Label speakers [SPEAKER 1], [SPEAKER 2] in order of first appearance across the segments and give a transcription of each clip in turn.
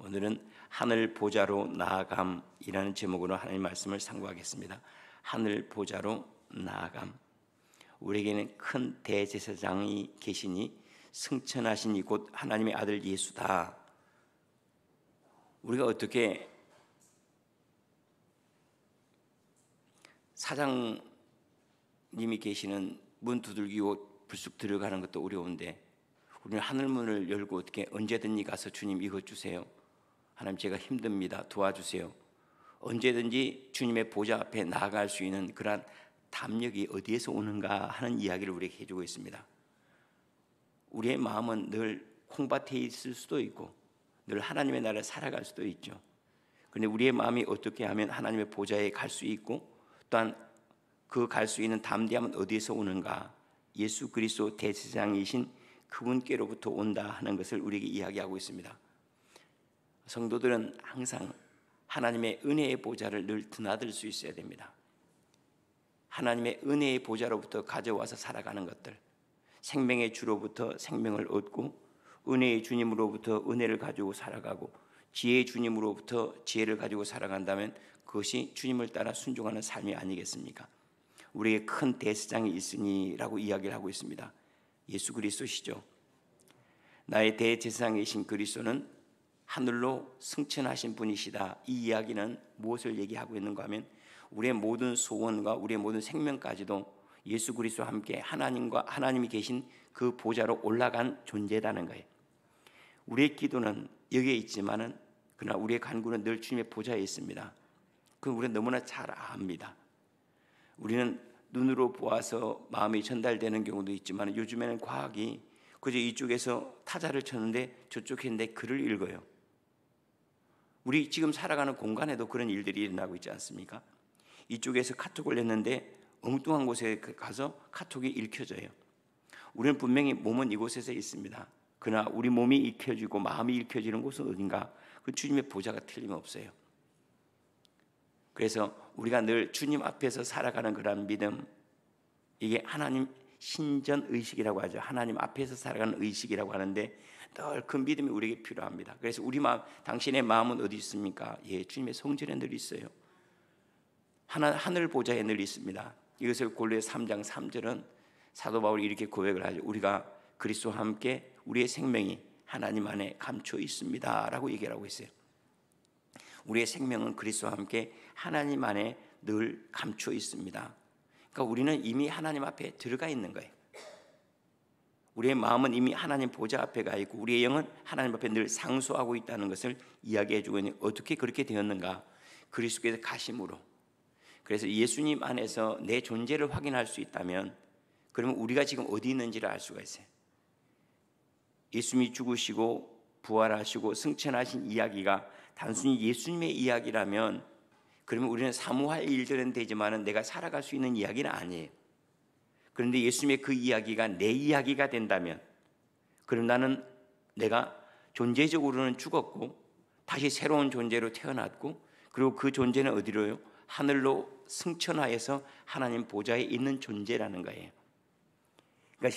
[SPEAKER 1] 오늘은 하늘 보좌로 나아감이라는 제목으로 하나님의 말씀을 상고하겠습니다. 하늘 보좌로 나아감. 우리에게는 큰 대제사장이 계시니 승천하신 이곳 하나님의 아들 예수다. 우리가 어떻게 사장님이 계시는 문 두들기고 불쑥 들어가는 것도 어려운데 우리는 하늘문을 열고 어떻게 언제든지 가서 주님 이것 주세요. 하나님 제가 힘듭니다. 도와주세요. 언제든지 주님의 보좌 앞에 나아갈 수 있는 그러한 담력이 어디에서 오는가 하는 이야기를 우리에게 해주고 있습니다. 우리의 마음은 늘 콩밭에 있을 수도 있고 늘 하나님의 나라를 살아갈 수도 있죠. 그런데 우리의 마음이 어떻게 하면 하나님의 보좌에 갈 수 있고 또한 그 갈 수 있는 담대함은 어디에서 오는가? 예수 그리스도 대제사장이신 그분께로부터 온다 하는 것을 우리에게 이야기하고 있습니다. 성도들은 항상 하나님의 은혜의 보좌를 늘 드나들 수 있어야 됩니다. 하나님의 은혜의 보좌로부터 가져와서 살아가는 것들, 생명의 주로부터 생명을 얻고 은혜의 주님으로부터 은혜를 가지고 살아가고 지혜의 주님으로부터 지혜를 가지고 살아간다면 그것이 주님을 따라 순종하는 삶이 아니겠습니까? 우리에게 큰 대제사장이 있으니라고 이야기를 하고 있습니다. 예수 그리스도시죠. 나의 대제사장이신 그리스도는 하늘로 승천하신 분이시다. 이 이야기는 무엇을 얘기하고 있는가 하면 우리의 모든 소원과 우리의 모든 생명까지도 예수 그리스도와 함께 하나님이 계신 그 보좌로 올라간 존재라는 거예요. 우리의 기도는 여기에 있지만은 그러나 우리의 간구는 늘 주님의 보좌에 있습니다. 그건 우리는 너무나 잘 압니다. 우리는 눈으로 보아서 마음이 전달되는 경우도 있지만 요즘에는 과학이 그저 이쪽에서 타자를 쳤는데 저쪽에 있는데 글을 읽어요. 우리 지금 살아가는 공간에도 그런 일들이 일어나고 있지 않습니까? 이쪽에서 카톡을 냈는데 엉뚱한 곳에 가서 카톡이 읽혀져요. 우리는 분명히 몸은 이곳에서 있습니다. 그러나 우리 몸이 읽혀지고 마음이 읽혀지는 곳은 어딘가? 그 주님의 보좌가 틀림없어요. 그래서 우리가 늘 주님 앞에서 살아가는 그런 믿음, 이게 하나님 신전 의식이라고 하죠. 하나님 앞에서 살아가는 의식이라고 하는데 늘 그 믿음이 우리에게 필요합니다. 그래서 우리 마음, 당신의 마음은 어디 있습니까? 예, 주님의 성전에 늘 있어요. 하늘 보좌에 늘 있습니다. 이것을 골로새 3장 3절은 사도 바울이 이렇게 고백을 하죠. 우리가 그리스도와 함께 우리의 생명이 하나님 안에 감춰 있습니다 라고 얘기를 하고 있어요. 우리의 생명은 그리스도와 함께 하나님 안에 늘 감춰 있습니다. 그러니까 우리는 이미 하나님 앞에 들어가 있는 거예요. 우리의 마음은 이미 하나님 보좌 앞에 가 있고 우리의 영은 하나님 앞에 늘 상수하고 있다는 것을 이야기해 주고 있는, 어떻게 그렇게 되었는가? 그리스도께서 가심으로. 그래서 예수님 안에서 내 존재를 확인할 수 있다면 그러면 우리가 지금 어디 있는지를 알 수가 있어요. 예수님이 죽으시고 부활하시고 승천하신 이야기가 단순히 예수님의 이야기라면 그러면 우리는 사모할 일들은 되지만 내가 살아갈 수 있는 이야기는 아니에요. 그런데 예수님의 그 이야기가 내 이야기가 된다면 그럼 나는 내가 존재적으로는 죽었고 다시 새로운 존재로 태어났고 그리고 그 존재는 어디로요? 하늘로 승천하여서 하나님 보좌에 있는 존재라는 거예요. 그러니까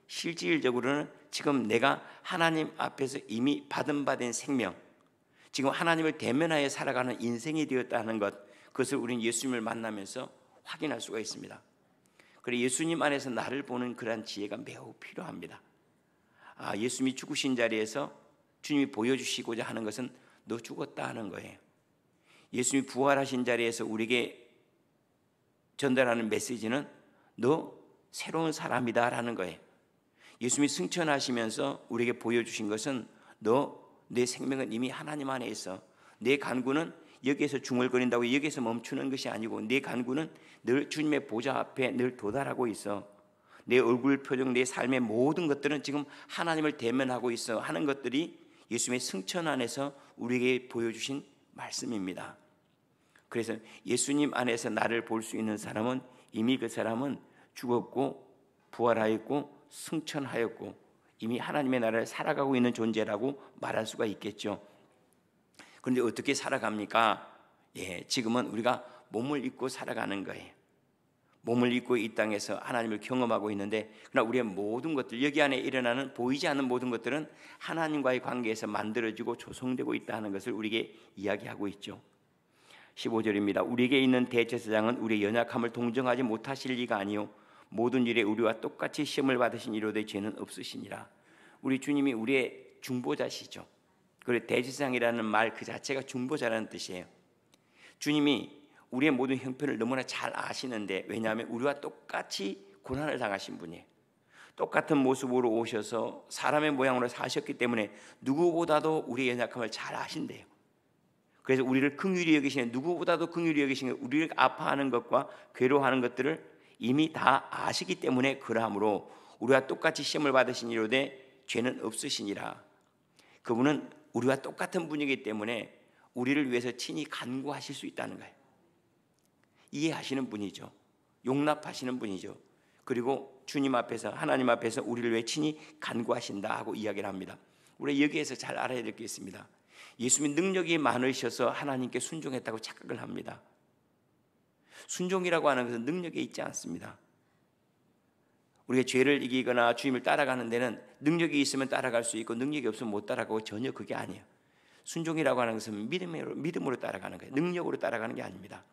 [SPEAKER 1] 실질적으로는 지금 내가 하나님 앞에서 이미 받은 생명, 지금 하나님을 대면하여 살아가는 인생이 되었다는 것, 그것을 우리는 예수님을 만나면서 확인할 수가 있습니다. 그래서 예수님 안에서 나를 보는 그러한 지혜가 매우 필요합니다. 예수님이 죽으신 자리에서 주님이 보여주시고자 하는 것은 너 죽었다 하는 거예요. 예수님이 부활하신 자리에서 우리에게 전달하는 메시지는 너 새로운 사람이다 라는 거예요. 예수님이 승천하시면서 우리에게 보여주신 것은 내 생명은 이미 하나님 안에 있어. 내 간구는 여기에서 중얼거린다고 여기에서 멈추는 것이 아니고 내 간구는 늘 주님의 보좌 앞에 늘 도달하고 있어. 내 얼굴 표정, 내 삶의 모든 것들은 지금 하나님을 대면하고 있어 하는 것들이 예수님의 승천 안에서 우리에게 보여주신 말씀입니다. 그래서 예수님 안에서 나를 볼 수 있는 사람은 이미 그 사람은 죽었고 부활하였고 승천하였고 이미 하나님의 나라를 살아가고 있는 존재라고 말할 수가 있겠죠. 그런데 어떻게 살아갑니까? 지금은 우리가 몸을 입고 살아가는 거예요. 몸을 입고 이 땅에서 하나님을 경험하고 있는데, 그러나 우리의 모든 것들, 여기 안에 일어나는 보이지 않는 모든 것들은 하나님과의 관계에서 만들어지고 조성되고 있다는 것을 우리에게 이야기하고 있죠. 15절입니다. 우리에게 있는 대제사장은 우리의 연약함을 동정하지 못하실 리가 아니요 모든 일에 우리와 똑같이 시험을 받으신 이로되 죄는 없으시니라. 우리 주님이 우리의 중보자시죠. 그리고 대제사장이라는 말 그 자체가 중보자라는 뜻이에요. 주님이 우리의 모든 형편을 너무나 잘 아시는데, 왜냐하면 우리와 똑같이 고난을 당하신 분이에요. 똑같은 모습으로 오셔서 사람의 모양으로 사셨기 때문에 누구보다도 우리의 연약함을 잘 아신대요. 그래서 우리를 긍휼히 여기시는, 누구보다도 긍휼히 여기시는, 우리를 아파하는 것과 괴로워하는 것들을 이미 다 아시기 때문에 그러함으로 우리와 똑같이 시험을 받으신 이로되 죄는 없으시니라. 그분은 우리와 똑같은 분이기 때문에 우리를 위해서 친히 간구하실 수 있다는 거예요. 이해하시는 분이죠. 용납하시는 분이죠. 그리고 주님 앞에서, 하나님 앞에서 우리를 위해 친히 간구하신다 하고 이야기를 합니다. 우리 여기에서 잘 알아야 될 게 있습니다. 예수님 능력이 많으셔서 하나님께 순종했다고 착각을 합니다. 순종이라고 하는 것은 능력에 있지 않습니다. 우리가 죄를 이기거나 주님을 따라가는 데는 능력이 있으면 따라갈 수 있고 능력이 없으면 못 따라가고, 전혀 그게 아니에요. 순종이라고 하는 것은 믿음으로 따라가는 거예요. 능력으로 따라가는 게 아닙니다.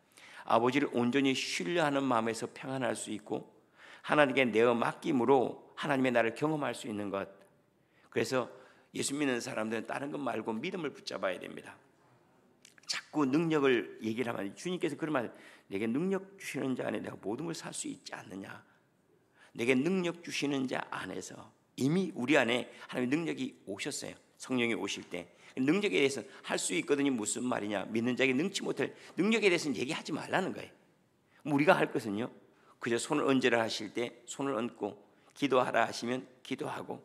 [SPEAKER 1] 아버지를 온전히 신뢰하는 마음에서 평안할 수 있고 하나님께 내어 맡김으로 하나님의 나를 경험할 수 있는 것. 그래서 예수 믿는 사람들은 다른 것 말고 믿음을 붙잡아야 됩니다. 자꾸 능력을 얘기를 하면, 주님께서 그런 말, 내게 능력 주시는 자 안에 내가 모든 걸 살 수 있지 않느냐. 내게 능력 주시는 자 안에서 이미 우리 안에 하나님의 능력이 오셨어요. 성령이 오실 때 능력에 대해서 할 수 있거든요. 무슨 말이냐, 믿는 자에게 능치 못할 능력에 대해서는 얘기하지 말라는 거예요. 우리가 할 것은요, 그저 손을 얹으라 하실 때 손을 얹고, 기도하라 하시면 기도하고,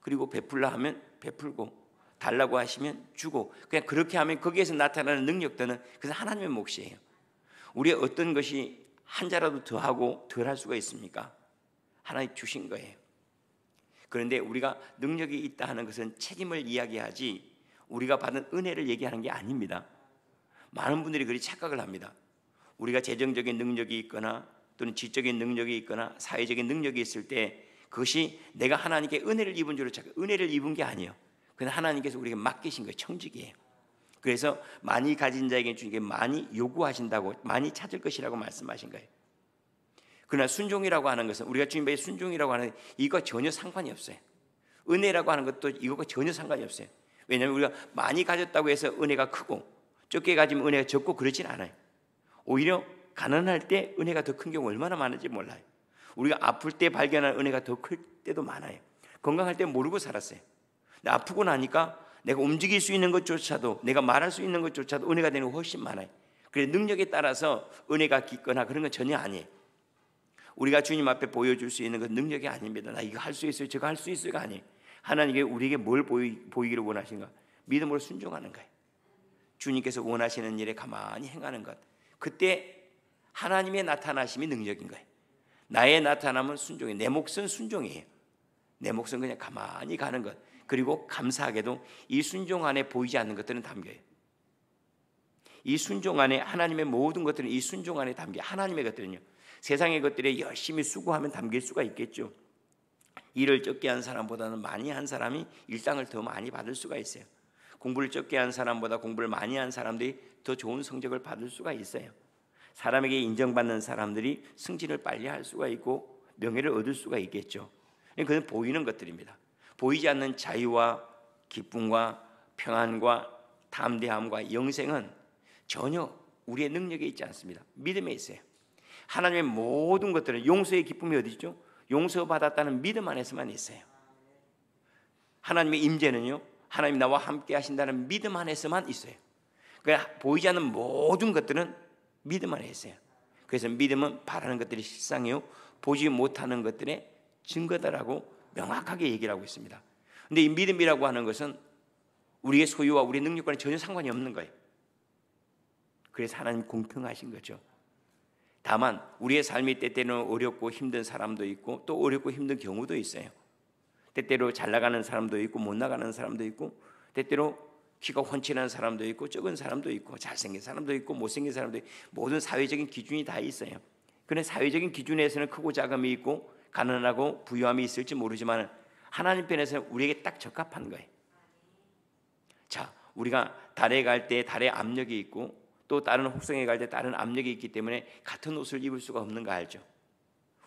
[SPEAKER 1] 그리고 베풀라 하면 베풀고, 달라고 하시면 주고, 그냥 그렇게 하면 거기에서 나타나는 능력들은 그것은 하나님의 몫이에요. 우리의 어떤 것이 한 자라도 더하고 덜할 수가 있습니까? 하나님 주신 거예요. 그런데 우리가 능력이 있다 하는 것은 책임을 이야기하지 우리가 받은 은혜를 얘기하는 게 아닙니다. 많은 분들이 그렇게 착각을 합니다. 우리가 재정적인 능력이 있거나 또는 지적인 능력이 있거나 사회적인 능력이 있을 때 그것이 내가 하나님께 은혜를 입은 줄로 착각. 은혜를 입은 게 아니에요. 그냥 하나님께서 우리에게 맡기신 거예요. 청직이에요. 그래서 많이 가진 자에게 주님께 많이 요구하신다고, 많이 찾을 것이라고 말씀하신 거예요. 그러나 순종이라고 하는 것은, 우리가 주님의 순종이라고 하는 이거 전혀 상관이 없어요. 은혜라고 하는 것도 이거가 전혀 상관이 없어요. 왜냐하면 우리가 많이 가졌다고 해서 은혜가 크고 적게 가지면 은혜가 적고 그러진 않아요. 오히려 가난할 때 은혜가 더 큰 경우 얼마나 많은지 몰라요. 우리가 아플 때 발견한 은혜가 더 클 때도 많아요. 건강할 때 모르고 살았어요. 근데 아프고 나니까 내가 움직일 수 있는 것조차도, 내가 말할 수 있는 것조차도 은혜가 되는 거 훨씬 많아요. 그래서 능력에 따라서 은혜가 깊거나 그런 건 전혀 아니에요. 우리가 주님 앞에 보여줄 수 있는 건 능력이 아닙니다. 나 이거 할 수 있어요, 저거 할 수 있어요가 아니에요. 하나님께 우리에게 뭘 보이기를 원하신가? 믿음으로 순종하는 거예요. 주님께서 원하시는 일에 가만히 행하는 것. 그때 하나님의 나타나심이 능력인 거예요. 나의 나타남은 순종이에요. 내 몫은 순종이에요. 내 몫은 그냥 가만히 가는 것. 그리고 감사하게도 이 순종 안에 보이지 않는 것들은 담겨요. 이 순종 안에 하나님의 모든 것들은 이 순종 안에 담겨요. 하나님의 것들은요, 세상의 것들에 열심히 수고하면 담길 수가 있겠죠. 일을 적게 한 사람보다는 많이 한 사람이 일당을 더 많이 받을 수가 있어요. 공부를 적게 한 사람보다 공부를 많이 한 사람들이 더 좋은 성적을 받을 수가 있어요. 사람에게 인정받는 사람들이 승진을 빨리 할 수가 있고 명예를 얻을 수가 있겠죠. 그건 보이는 것들입니다. 보이지 않는 자유와 기쁨과 평안과 담대함과 영생은 전혀 우리의 능력에 있지 않습니다. 믿음에 있어요. 하나님의 모든 것들은, 용서의 기쁨이 어디 있죠? 용서받았다는 믿음 안에서만 있어요. 하나님의 임재는요, 하나님 나와 함께 하신다는 믿음 안에서만 있어요. 그러니까 보이지 않는 모든 것들은 믿음 안에 있어요. 그래서 믿음은 바라는 것들이 실상이요, 보지 못하는 것들의 증거다라고 명확하게 얘기를 하고 있습니다. 그런데 이 믿음이라고 하는 것은 우리의 소유와 우리의 능력과는 전혀 상관이 없는 거예요. 그래서 하나님 공평하신 거죠. 다만 우리의 삶이 때때로는 어렵고 힘든 사람도 있고 또 어렵고 힘든 경우도 있어요. 때때로 잘 나가는 사람도 있고 못 나가는 사람도 있고, 때때로 키가 훤칠한 사람도 있고 적은 사람도 있고 잘생긴 사람도 있고 못생긴 사람도 있고, 모든 사회적인 기준이 다 있어요. 그런 사회적인 기준에서는 크고 작음이 있고 가난하고 부유함이 있을지 모르지만 하나님 편에서는 우리에게 딱 적합한 거예요. 자, 우리가 달에 갈 때 달의 압력이 있고 또 다른 혹성에 갈 때 다른 압력이 있기 때문에 같은 옷을 입을 수가 없는 거 알죠?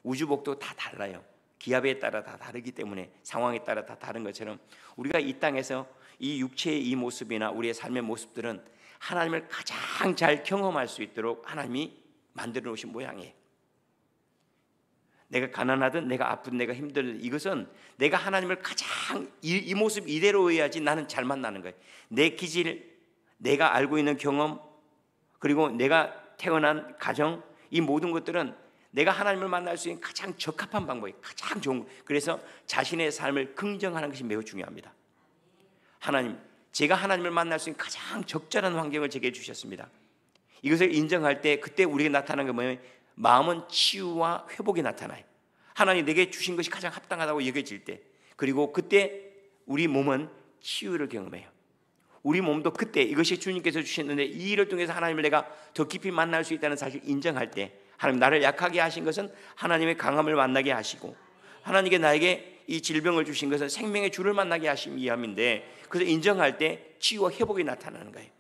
[SPEAKER 1] 우주복도 다 달라요. 기압에 따라 다 다르기 때문에 상황에 따라 다 다른 것처럼 우리가 이 땅에서 이 육체의 이 모습이나 우리의 삶의 모습들은 하나님을 가장 잘 경험할 수 있도록 하나님이 만들어 놓으신 모양이에요. 내가 가난하든 내가 아프든 내가 힘들든 이것은 내가 하나님을 가장 이 모습 이대로 해야지 나는 잘 만나는 거예요. 내 기질, 내가 알고 있는 경험, 그리고 내가 태어난 가정, 이 모든 것들은 내가 하나님을 만날 수 있는 가장 적합한 방법이에요. 가장 좋은 거예요. 그래서 자신의 삶을 긍정하는 것이 매우 중요합니다. 하나님, 제가 하나님을 만날 수 있는 가장 적절한 환경을 제게 주셨습니다. 이것을 인정할 때 그때 우리에게 나타나는 게 뭐냐면 마음은 치유와 회복이 나타나요. 하나님 내게 주신 것이 가장 합당하다고 여겨질 때, 그리고 그때 우리 몸은 치유를 경험해요. 우리 몸도 그때 이것이 주님께서 주셨는데 이 일을 통해서 하나님을 내가 더 깊이 만날 수 있다는 사실을 인정할 때, 하나님 나를 약하게 하신 것은 하나님의 강함을 만나게 하시고 하나님께 나에게 이 질병을 주신 것은 생명의 주를 만나게 하심 위함인데, 그래서 인정할 때 치유와 회복이 나타나는 거예요.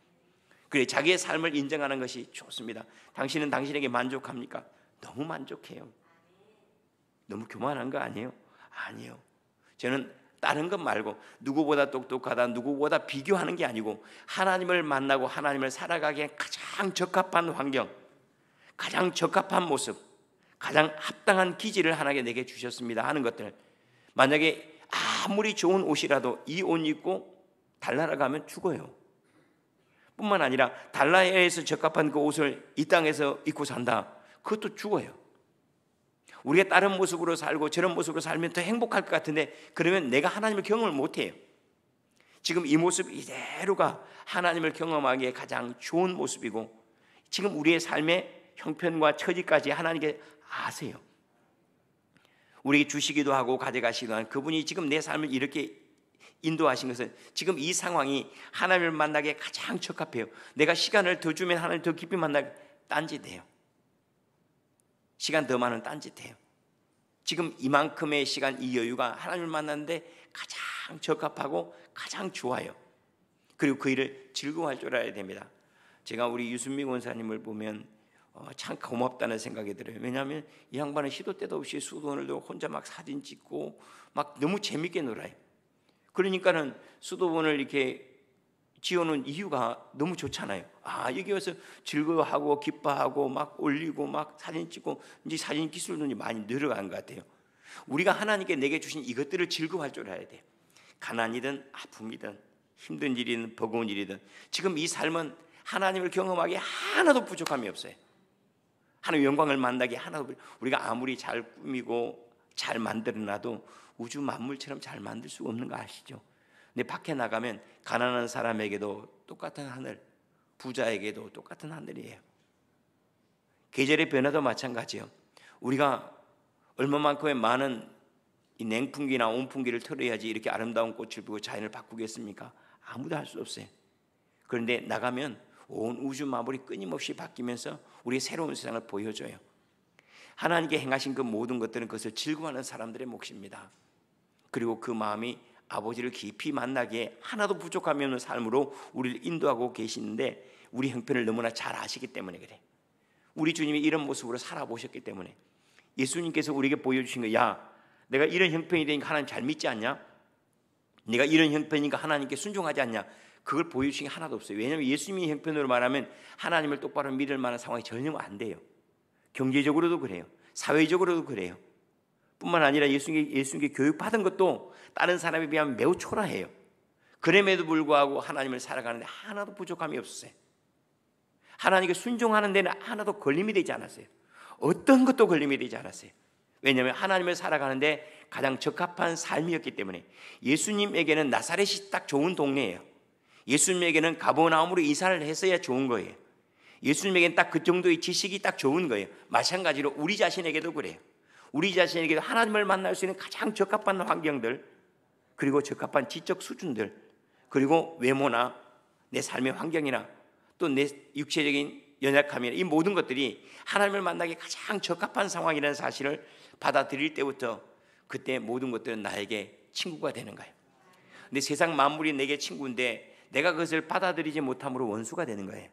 [SPEAKER 1] 그래, 자기의 삶을 인정하는 것이 좋습니다. 당신은 당신에게 만족합니까? 너무 만족해요. 너무 교만한 거 아니에요? 아니에요. 저는 다른 것 말고 누구보다 똑똑하다, 누구보다 비교하는 게 아니고 하나님을 만나고 하나님을 살아가기에 가장 적합한 환경, 가장 적합한 모습, 가장 합당한 기질을 하나님께 내게 주셨습니다 하는 것들. 만약에 아무리 좋은 옷이라도 이 옷 입고 달나라 가면 죽어요. 뿐만 아니라 달나라에서 적합한 그 옷을 이 땅에서 입고 산다, 그것도 죽어요. 우리가 다른 모습으로 살고 저런 모습으로 살면 더 행복할 것 같은데 그러면 내가 하나님을 경험을 못해요. 지금 이 모습 이대로가 하나님을 경험하기에 가장 좋은 모습이고, 지금 우리의 삶의 형편과 처지까지 하나님께 아세요. 우리에게 주시기도 하고 가져가시기도 한 그분이 지금 내 삶을 이렇게 인도하신 것은 지금 이 상황이 하나님을 만나기에 가장 적합해요. 내가 시간을 더 주면 하나님 더 깊이 만나게 딴짓해요. 시간 더 많은 딴짓해요. 지금 이만큼의 시간, 이 여유가 하나님을 만나는데 가장 적합하고 가장 좋아요. 그리고 그 일을 즐거워할 줄 알아야 됩니다. 제가 우리 유순미 원사님을 보면 참 고맙다는 생각이 들어요. 왜냐하면 이 양반은 시도 때도 없이 수도원을 두고 혼자 막 사진 찍고 막 너무 재밌게 놀아요. 그러니까는 수도원을 이렇게 지어놓은 이유가 너무 좋잖아요. 여기 와서 즐거워하고 기뻐하고 막 올리고 막 사진 찍고, 이제 사진 기술도 많이 늘어간 것 같아요. 우리가 하나님께 내게 주신 이것들을 즐거워할 줄 알아야 돼요. 가난이든 아픔이든 힘든 일이든 버거운 일이든 지금 이 삶은 하나님을 경험하기에 하나도 부족함이 없어요. 하나님의 영광을 만나기에 하나도, 우리가 아무리 잘 꾸미고 잘 만들어놔도 우주 만물처럼 잘 만들 수가 없는 거 아시죠? 근데 밖에 나가면 가난한 사람에게도 똑같은 하늘, 부자에게도 똑같은 하늘이에요. 계절의 변화도 마찬가지예요. 우리가 얼마만큼의 많은 이 냉풍기나 온풍기를 틀어야지 이렇게 아름다운 꽃을 피우고 자연을 바꾸겠습니까? 아무도 할 수 없어요. 그런데 나가면 온 우주 만물이 끊임없이 바뀌면서 우리의 새로운 세상을 보여줘요. 하나님께 행하신 그 모든 것들은 그것을 즐거워하는 사람들의 몫입니다. 그리고 그 마음이 아버지를 깊이 만나기에 하나도 부족함이 없는 삶으로 우리를 인도하고 계시는데, 우리 형편을 너무나 잘 아시기 때문에 그래. 우리 주님이 이런 모습으로 살아보셨기 때문에 예수님께서 우리에게 보여주신 거, 야, 내가 이런 형편이 되니까 하나님 잘 믿지 않냐? 내가 이런 형편이니까 하나님께 순종하지 않냐? 그걸 보여주신 게 하나도 없어요. 왜냐하면 예수님의 형편으로 말하면 하나님을 똑바로 믿을 만한 상황이 전혀 안 돼요. 경제적으로도 그래요. 사회적으로도 그래요. 뿐만 아니라 예수님께 교육받은 것도 다른 사람에 비하면 매우 초라해요. 그럼에도 불구하고 하나님을 살아가는데 하나도 부족함이 없었어요. 하나님께 순종하는 데는 하나도 걸림이 되지 않았어요. 어떤 것도 걸림이 되지 않았어요. 왜냐하면 하나님을 살아가는데 가장 적합한 삶이었기 때문에. 예수님에게는 나사렛이 딱 좋은 동네예요. 예수님에게는 가버나움으로 이사를 했어야 좋은 거예요. 예수님에게는 딱 그 정도의 지식이 딱 좋은 거예요. 마찬가지로 우리 자신에게도 그래요. 우리 자신에게도 하나님을 만날 수 있는 가장 적합한 환경들, 그리고 적합한 지적 수준들, 그리고 외모나 내 삶의 환경이나 또 내 육체적인 연약하면 이 모든 것들이 하나님을 만나기 가장 적합한 상황이라는 사실을 받아들일 때부터 그때 모든 것들은 나에게 친구가 되는 거예요. 근데 세상 만물이 내게 친구인데 내가 그것을 받아들이지 못함으로 원수가 되는 거예요.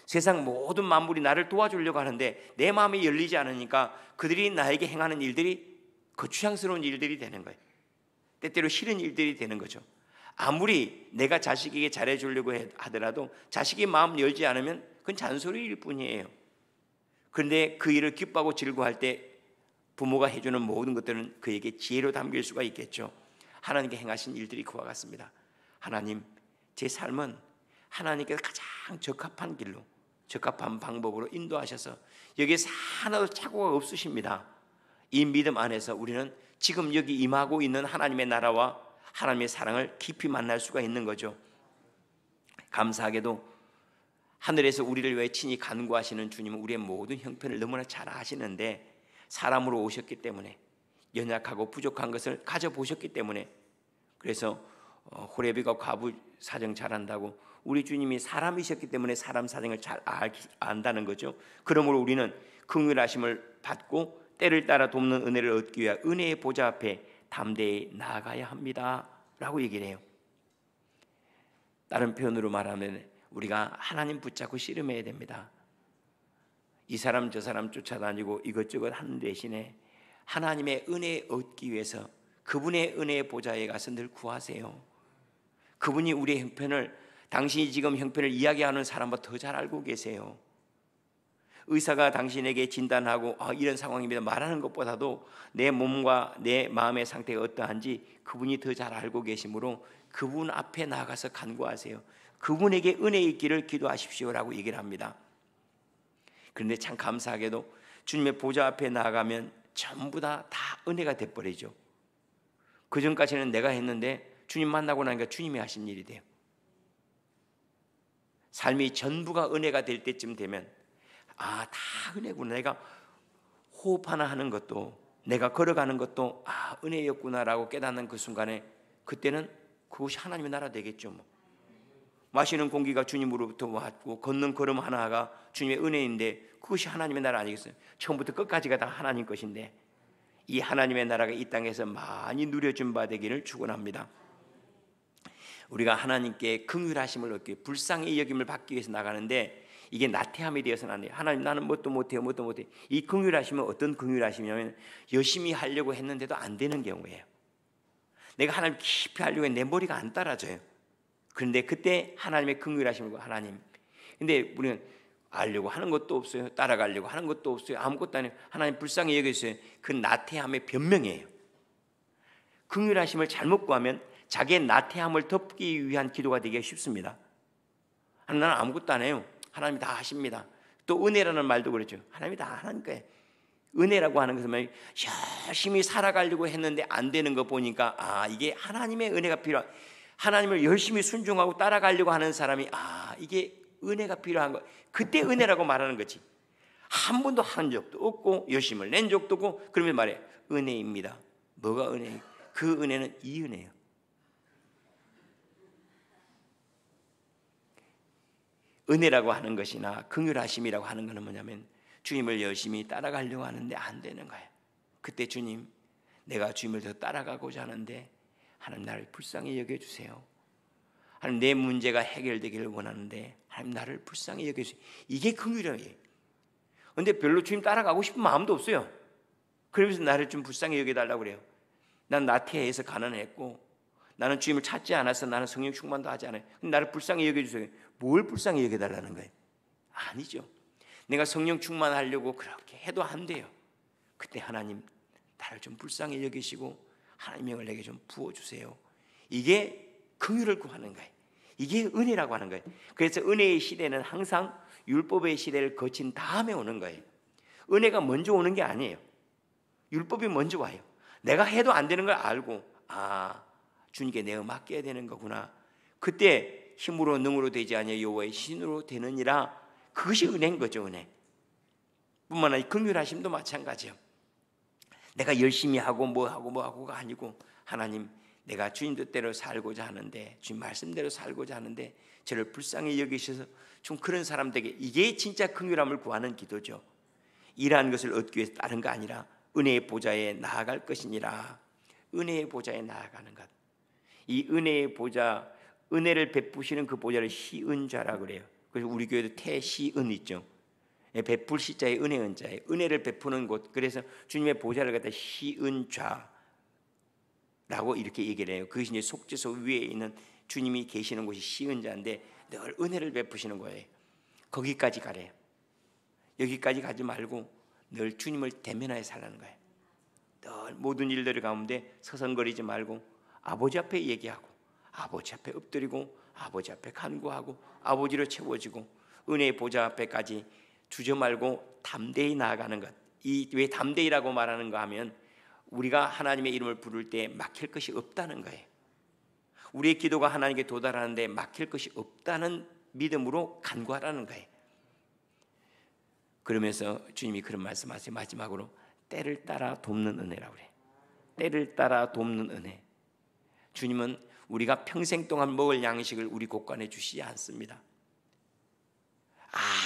[SPEAKER 1] 세상 모든 만물이 나를 도와주려고 하는데 내 마음이 열리지 않으니까 그들이 나에게 행하는 일들이 거추장스러운 일들이 되는 거예요. 때때로 싫은 일들이 되는 거죠. 아무리 내가 자식에게 잘해주려고 하더라도 자식이 마음 열지 않으면 그건 잔소리일 뿐이에요. 그런데 그 일을 기뻐하고 즐거워할 때 부모가 해주는 모든 것들은 그에게 지혜로 담길 수가 있겠죠. 하나님께 행하신 일들이 그와 같습니다. 하나님, 제 삶은 하나님께서 가장 적합한 길로, 적합한 방법으로 인도하셔서 여기에서 하나도 착오가 없으십니다. 이 믿음 안에서 우리는 지금 여기 임하고 있는 하나님의 나라와 하나님의 사랑을 깊이 만날 수가 있는 거죠. 감사하게도 하늘에서 우리를 위해 친히 간구하시는 주님은 우리의 모든 형편을 너무나 잘 아시는데 사람으로 오셨기 때문에 연약하고 부족한 것을 가져보셨기 때문에 그래서 호레비가 과부 사정 잘한다고 우리 주님이 사람이셨기 때문에 사람 사정을 잘 안다는 거죠. 그러므로 우리는 긍휼하심을 받고 때를 따라 돕는 은혜를 얻기 위해 은혜의 보좌 앞에 담대히 나아가야 합니다 라고 얘기를 해요. 다른 표현으로 말하면 우리가 하나님 붙잡고 씨름해야 됩니다. 이 사람 저 사람 쫓아다니고 이것저것 하는 대신에 하나님의 은혜 얻기 위해서 그분의 은혜의 보좌에 가서 늘 구하세요. 그분이 우리의 형편을, 당신이 지금 형편을 이야기하는 사람보다 더 잘 알고 계세요. 의사가 당신에게 진단하고 이런 상황입니다 말하는 것보다도 내 몸과 내 마음의 상태가 어떠한지 그분이 더 잘 알고 계시므로 그분 앞에 나가서 간구하세요. 그분에게 은혜 있기를 기도하십시오라고 얘기를 합니다. 그런데 참 감사하게도 주님의 보좌 앞에 나아가면 전부 다 은혜가 돼버리죠. 그전까지는 내가 했는데 주님 만나고 나니까 주님이 하신 일이 돼요. 삶이 전부가 은혜가 될 때쯤 되면 다 은혜구나. 내가 호흡 하나 하는 것도 내가 걸어가는 것도 은혜였구나라고 깨닫는 그 순간에 그때는 그것이 하나님의 나라 되겠죠. 마시는 공기가 주님으로부터 왔고 걷는 걸음 하나가 주님의 은혜인데 그것이 하나님의 나라 아니겠어요? 처음부터 끝까지가 다 하나님 것인데 이 하나님의 나라가 이 땅에서 많이 누려진 바 되기를 축원합니다. 우리가 하나님께 긍휼하심을 얻기, 불쌍히 여김을 받기 위해서 나가는데 이게 나태함이 되어서는 안 돼요. 하나님 나는 뭣도 못해요. 이 긍휼하심은 어떤 긍휼하심이냐면 열심히 하려고 했는데도 안 되는 경우예요. 내가 하나님 깊이 하려고 했는데 내 머리가 안 따라져요. 그런데 그때 하나님의 긍휼하심을 하나님. 근데 우리는 알려고 하는 것도 없어요. 따라가려고 하는 것도 없어요. 아무것도 아니에요. 하나님 불쌍히 여겨주세요. 그 나태함의 변명이에요. 긍휼하심을 잘못 구하면 자기의 나태함을 덮기 위한 기도가 되기 쉽습니다. 나는 아무것도 안 해요. 하나님이 다 하십니다. 또 은혜라는 말도 그렇죠. 하나님이 다 하는 거예요. 은혜라고 하는 것은 열심히 살아가려고 했는데 안 되는 거 보니까 이게 하나님의 은혜가 필요한, 하나님을 열심히 순종하고 따라가려고 하는 사람이 이게 은혜가 필요한 거. 그때 은혜라고 말하는 거지. 한 번도 한 적도 없고 열심을 낸 적도 없고 그러면 말해 은혜입니다. 뭐가 은혜예요? 그 은혜는 이 은혜예요. 은혜라고 하는 것이나 긍휼하심이라고 하는 것은 뭐냐면 주님을 열심히 따라가려고 하는데 안 되는 거예요. 그때 주님, 내가 주님을 더 따라가고자 하는데 하나님 나를 불쌍히 여겨주세요. 하나님 내 문제가 해결되기를 원하는데 하나님 나를 불쌍히 여겨주세요. 이게 긍휼이에요. 그런데 별로 주님 따라가고 싶은 마음도 없어요. 그러면서 나를 좀 불쌍히 여겨달라고 그래요. 난 나태해서 가난했고 나는 주님을 찾지 않아서 나는 성령 충만도 하지 않아요. 나를 불쌍히 여겨주세요. 뭘 불쌍히 여겨달라는 거예요? 아니죠. 내가 성령 충만하려고 그렇게 해도 안 돼요. 그때 하나님 나를 좀 불쌍히 여기시고 하나님의 영을 내게 좀 부어주세요. 이게 긍휼을 구하는 거예요. 이게 은혜라고 하는 거예요. 그래서 은혜의 시대는 항상 율법의 시대를 거친 다음에 오는 거예요. 은혜가 먼저 오는 게 아니에요. 율법이 먼저 와요. 내가 해도 안 되는 걸 알고 주님께 내가 맡겨야 되는 거구나. 그때 힘으로 능으로 되지 아니하여 여호와의 신으로 되느니라. 그것이 은혜인 거죠. 은혜 뿐만 아니라 긍휼하심도 마찬가지예요. 내가 열심히 하고 뭐하고가 아니고 하나님 내가 주님 뜻대로 살고자 하는데, 주님 말씀대로 살고자 하는데 저를 불쌍히 여기셔서 좀 그런 사람들에게, 이게 진짜 긍휼함을 구하는 기도죠. 이러한 것을 얻기 위해서 다른 거 아니라 은혜의 보좌에 나아갈 것이니라. 은혜의 보좌에 나아가는 것. 이 은혜의 보좌, 은혜를 베푸시는 그 보좌를 시은좌라 그래요. 그래서 우리 교회도 태시은 있죠. 베풀 시자에 은혜 은자에 은혜를 베푸는 곳. 그래서 주님의 보좌를 갖다 시은좌라고 이렇게 얘기를 해요. 그것이 이제 속죄소 위에 있는 주님이 계시는 곳이 시은좌인데 늘 은혜를 베푸시는 거예요. 거기까지 가래요. 여기까지 가지 말고 늘 주님을 대면하여 살라는 거예요. 늘 모든 일들 가운데 서성거리지 말고 아버지 앞에 얘기하고, 아버지 앞에 엎드리고, 아버지 앞에 간구하고, 아버지로 채워지고, 은혜의 보좌 앞에까지 주저 말고 담대히 나아가는 것. 이 왜 담대히라고 말하는가 하면 우리가 하나님의 이름을 부를 때 막힐 것이 없다는 거예요. 우리의 기도가 하나님께 도달하는데 막힐 것이 없다는 믿음으로 간구하라는 거예요. 그러면서 주님이 그런 말씀하세요. 마지막으로 때를 따라 돕는 은혜라고 그래요. 때를 따라 돕는 은혜. 주님은 우리가 평생 동안 먹을 양식을 우리 곳간에 주시지 않습니다.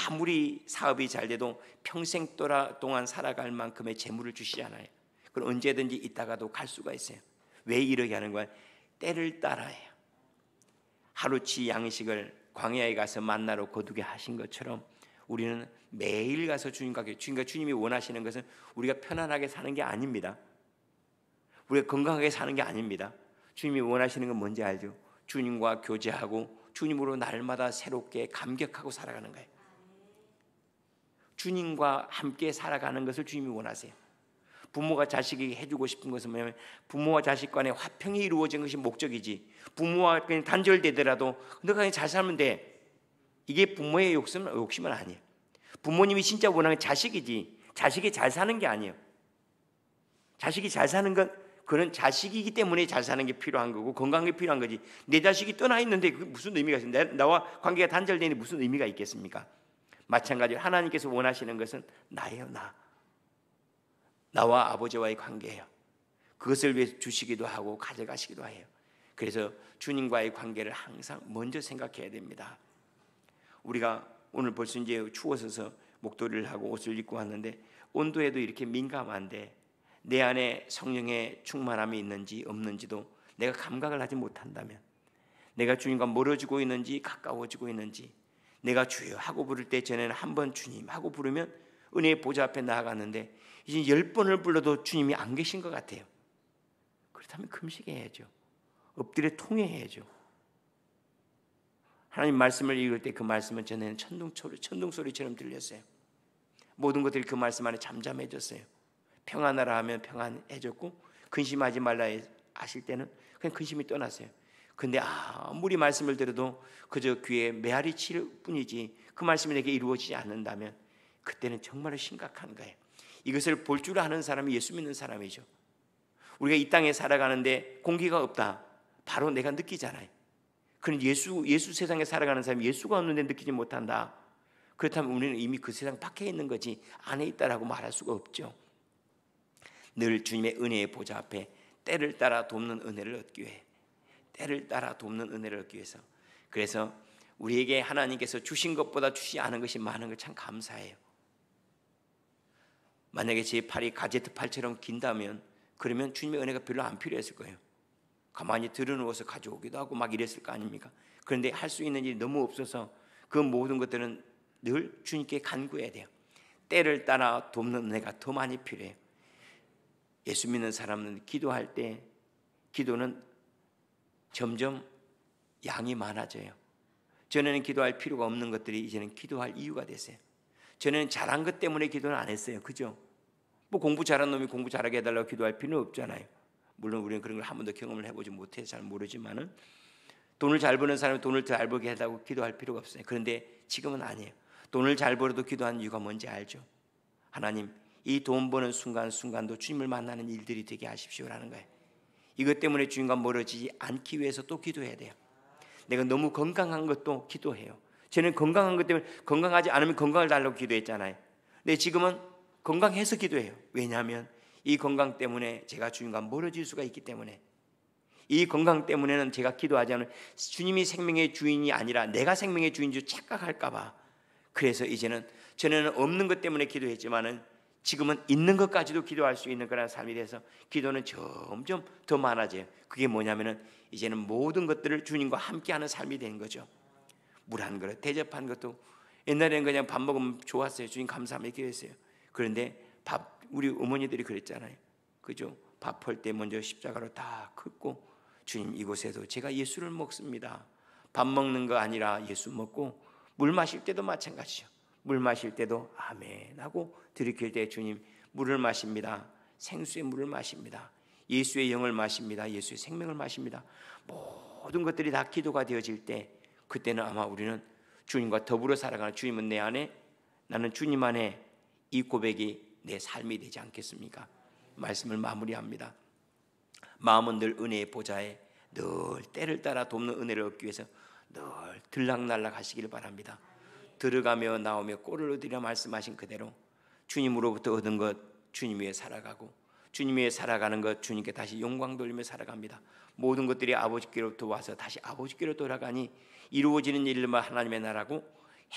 [SPEAKER 1] 아무리 사업이 잘 돼도 평생 동안 살아갈 만큼의 재물을 주시지 않아요. 그럼 언제든지 있다가도 갈 수가 있어요. 왜 이러게 하는 거야? 때를 따라해요. 하루치 양식을 광야에 가서 만나로 거두게 하신 것처럼 우리는 매일 가서 주님이 원하시는 것은 우리가 편안하게 사는 게 아닙니다. 우리가 건강하게 사는 게 아닙니다. 주님이 원하시는 건 뭔지 알죠? 주님과 교제하고 주님으로 날마다 새롭게 감격하고 살아가는 거예요. 주님과 함께 살아가는 것을 주님이 원하세요. 부모가 자식에게 해주고 싶은 것은 뭐냐면 부모와 자식 간의 화평이 이루어진 것이 목적이지, 부모와 그냥 단절되더라도 너가 그냥 잘 살면 돼, 이게 부모의 욕심은 아니에요. 부모님이 진짜 원하는 자식이지, 자식이 잘 사는 게 아니에요. 자식이 잘 사는 건 그런 자식이기 때문에 잘 사는 게 필요한 거고 건강한 게 필요한 거지, 내 자식이 떠나 있는데 그게 무슨 의미가 있습니까? 나와 관계가 단절되니 무슨 의미가 있겠습니까? 마찬가지로 하나님께서 원하시는 것은 나예요. 나와 아버지와의 관계예요. 그것을 위해서 주시기도 하고 가져가시기도 해요. 그래서 주님과의 관계를 항상 먼저 생각해야 됩니다. 우리가 오늘 벌써 이제 추워서 목도리를 하고 옷을 입고 왔는데 온도에도 이렇게 민감한데 내 안에 성령의 충만함이 있는지 없는지도 내가 감각을 하지 못한다면, 내가 주님과 멀어지고 있는지 가까워지고 있는지, 내가 주여 하고 부를 때 전에는 한 번 주님 하고 부르면 은혜의 보좌 앞에 나아갔는데 이제 10번을 불러도 주님이 안 계신 것 같아요. 그렇다면 금식해야죠. 엎드려 통회해야죠. 하나님 말씀을 읽을 때 그 말씀은 전에는 천둥소리처럼 들렸어요. 모든 것들이 그 말씀 안에 잠잠해졌어요. 평안하라 하면 평안해졌고, 근심하지 말라 하실 때는 그냥 근심이 떠났어요. 근데 아무리 말씀을 들어도 그저 귀에 메아리 칠 뿐이지 그 말씀이 내게 이루어지지 않는다면 그때는 정말 심각한 거예요. 이것을 볼 줄 아는 사람이 예수 믿는 사람이죠. 우리가 이 땅에 살아가는데 공기가 없다, 바로 내가 느끼잖아요. 그런 예수 세상에 살아가는 사람이 예수가 없는데 느끼지 못한다. 그렇다면 우리는 이미 그 세상 밖에 있는 거지 안에 있다라고 말할 수가 없죠. 늘 주님의 은혜의 보좌 앞에 때를 따라 돕는 은혜를 얻기 위해, 때를 따라 돕는 은혜를 얻기 위해서, 그래서 우리에게 하나님께서 주신 것보다 주시지 않은 것이 많은 걸 참 감사해요. 만약에 제 팔이 가제트 팔처럼 긴다면 그러면 주님의 은혜가 별로 안 필요했을 거예요. 가만히 들어누워서 가져오기도 하고 막 이랬을 거 아닙니까? 그런데 할 수 있는 일이 너무 없어서 그 모든 것들은 늘 주님께 간구해야 돼요. 때를 따라 돕는 은혜가 더 많이 필요해요. 예수 믿는 사람은 기도할 때 기도는 점점 양이 많아져요. 전에는 기도할 필요가 없는 것들이 이제는 기도할 이유가 됐어요. 전에는 잘한 것 때문에 기도는 안 했어요. 그죠? 뭐 공부 잘한 놈이 공부 잘하게 해달라고 기도할 필요는 없잖아요. 물론 우리는 그런 걸 한 번도 경험을 해보지 못해서 잘 모르지만은, 돈을 잘 버는 사람이 돈을 잘 벌게 해달라고 기도할 필요가 없어요. 그런데 지금은 아니에요. 돈을 잘 벌어도 기도하는 이유가 뭔지 알죠? 하나님, 이 돈 버는 순간순간도 주님을 만나는 일들이 되게 하십시오라는 거예요. 이것 때문에 주님과 멀어지지 않기 위해서 또 기도해야 돼요. 내가 너무 건강한 것도 기도해요. 저는 건강한 것 때문에, 건강하지 않으면 건강을 달라고 기도했잖아요. 근데 지금은 건강해서 기도해요. 왜냐하면 이 건강 때문에 제가 주님과 멀어질 수가 있기 때문에, 이 건강 때문에는 제가 기도하지 않은 주님이 생명의 주인이 아니라 내가 생명의 주인 줄 착각할까 봐. 그래서 이제는 전에는 없는 것 때문에 기도했지만은 지금은 있는 것까지도 기도할 수 있는 그런 삶이 돼서 기도는 점점 더 많아져요. 그게 뭐냐면은 이제는 모든 것들을 주님과 함께하는 삶이 된 거죠. 물 한 그릇 대접한 것도 옛날에는 그냥 밥 먹으면 좋았어요. 주님 감사합니다 기도했어요. 그런데 우리 어머니들이 그랬잖아요. 그죠? 밥 할 때 먼저 십자가로 다 긋고 주님 이곳에도 제가 예수를 먹습니다. 밥 먹는 거 아니라 예수 먹고 물 마실 때도 마찬가지죠. 물 마실 때도 아멘 하고 들이킬 때 주님 물을 마십니다. 생수의 물을 마십니다. 예수의 영을 마십니다. 예수의 생명을 마십니다. 모든 것들이 다 기도가 되어질 때 그때는 아마 우리는 주님과 더불어 살아가는 주님은 내 안에 나는 주님 안에 이 고백이 내 삶이 되지 않겠습니까? 말씀을 마무리합니다. 마음은 늘 은혜의 보좌에 늘 때를 따라 돕는 은혜를 얻기 위해서 늘 들락날락 하시기를 바랍니다. 들어가며 나오며 꼴을 얻으려 말씀하신 그대로 주님으로부터 얻은 것 주님 위에 살아가고 주님 위에 살아가는 것 주님께 다시 영광 돌리며 살아갑니다. 모든 것들이 아버지께로부터 와서 다시 아버지께로 돌아가니 이루어지는 일들마다 하나님의 나라고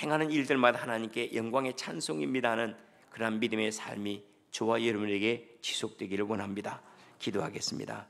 [SPEAKER 1] 행하는 일들마다 하나님께 영광의 찬송입니다 하는 그런 믿음의 삶이 저와 여러분에게 지속되기를 원합니다. 기도하겠습니다.